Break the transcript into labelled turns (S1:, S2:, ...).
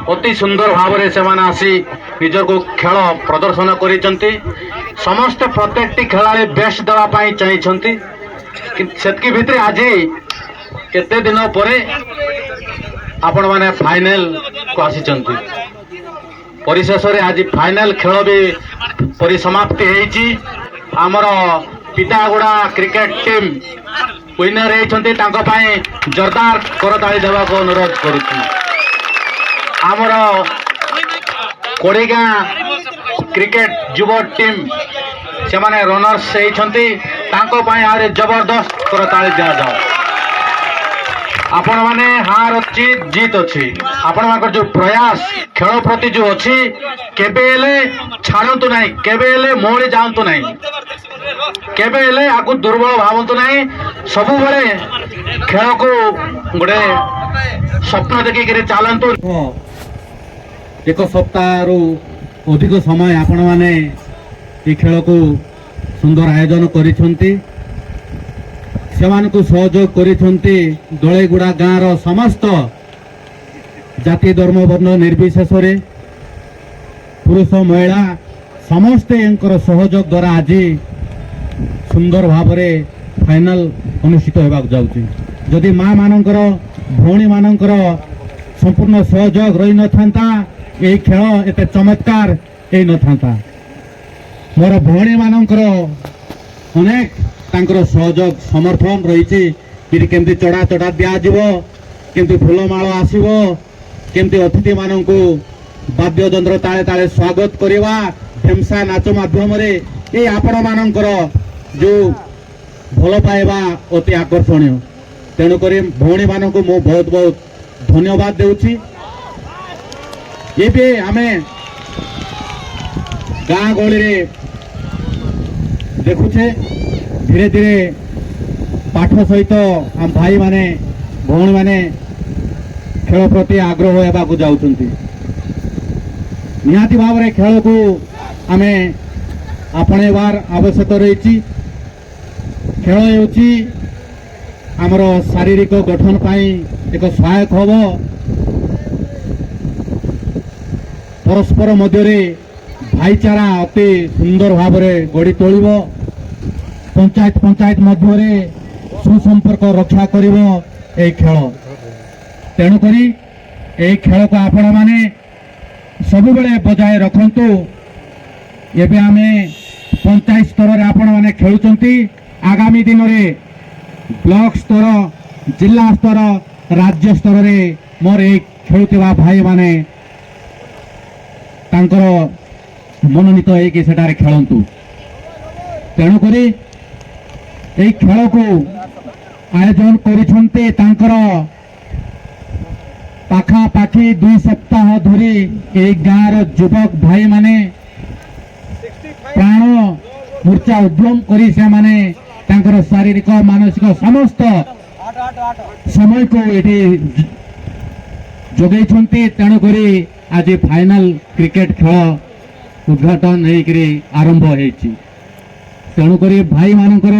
S1: अति सुंदर भाव से आसी निजर को खेल प्रदर्शन करिसेंती समस्त प्रत्येक खेलाड़ी बेस्ट देवाई चाहिए सेतकी भितर आज केते दिन पर आपण माने फाइनल को आसीचंती परिशेष आज फाइनल खेल भी परिसमाप्ति होईची आमर पितागुड़ा क्रिकेट टीम विनर होती जोरदार करताली देवा को अनुरोध करुच्ची आमर कोड़ीगाँ क्रिकेट युव टीम से माने रनर्स होती आहरी जबरदस्त करताली दिया जाओ आपण माने हार अच्छी जीत अच्छी आपण मान जो प्रयास खेल प्रति जो अच्छी केबे छाड़ू ना केबे मोड़ी जातु ना केबे आगु दुर्बल भावतु ना सबु बड़े खेल को गोटे स्वप्न देखिक चलतु
S2: एक सप्ताह रु अधिक समय आपण माने ये खेल को सुंदर आयोजन करिसेंती सेमानकु सहयोग करिसेंती दळेगुड़ा गाँव समस्त जाति धर्म वर्ण निर्विशेष पुरुष महिला समस्ते सहयोग द्वारा आज सुंदर भाव फाइनल अनुष्ठित होगा जाउची जदि माँ मानकर भौणी मानकर संपूर्ण सहयोग रही न था यही खेल एते चमत्कार हो न था मोर भौणी मानकर अनेक तांकर सहयोग समर्थन रही केमती चढ़ा चढ़ा दिज्व केमती फूलमाल आसव केमती अतिथि मानक वाद्ययंत्र ताले ताले स्वागत करवा ढेमसा नाच माध्यम ये आपण मानकर जो भल पाइबा अति आकर्षणीय तेणुक भौणी मानक मु बहुत बहुत धन्यवाद देउछि ये आमे गाँ गहली देखुचे धीरे धीरे पाठ सहित आम भाई माने भौणी माने खेल प्रति आग्रह होगा जाउछंती निहाती भाव में खेल को आमे आपणेबार आवश्यक रही खेल होउची आमर शारीरिक गठन पाई एक सहायक हब परस्पर मध्य भाईचारा अति सुंदर भाव गढ़ी तोल पंचायत पंचायत मध्य सुसंपर्क रक्षा करिवो ए खेल तेणुक ए खेल को आपण माने सबु बेले बजाय रखंतु एबे आमे पंचायत स्तर रे आपण माने खेलुचंती आगामी दिन रे ब्लॉक स्तर जिला स्तर राज्य स्तर रे मोर ए खेलुतिबा भाई माने तांकर मनोनीत होइकि सेटारे खेलंतु तेणुक এই খেলକୁ आयोजन करिसेंते तांकर पाखापाखि 2 सप्ताह धरी ए गाँव युवक भाई माने प्राण मूर्छा उद्यम करी से माने तांकर शारीरिक मानसिक समस्त समय को एठी जोगैछंती तेणुक आज फाइनल क्रिकेट खेल उद्घाटन होइकरी आरंभ होइछि तेणुक भाई मानकर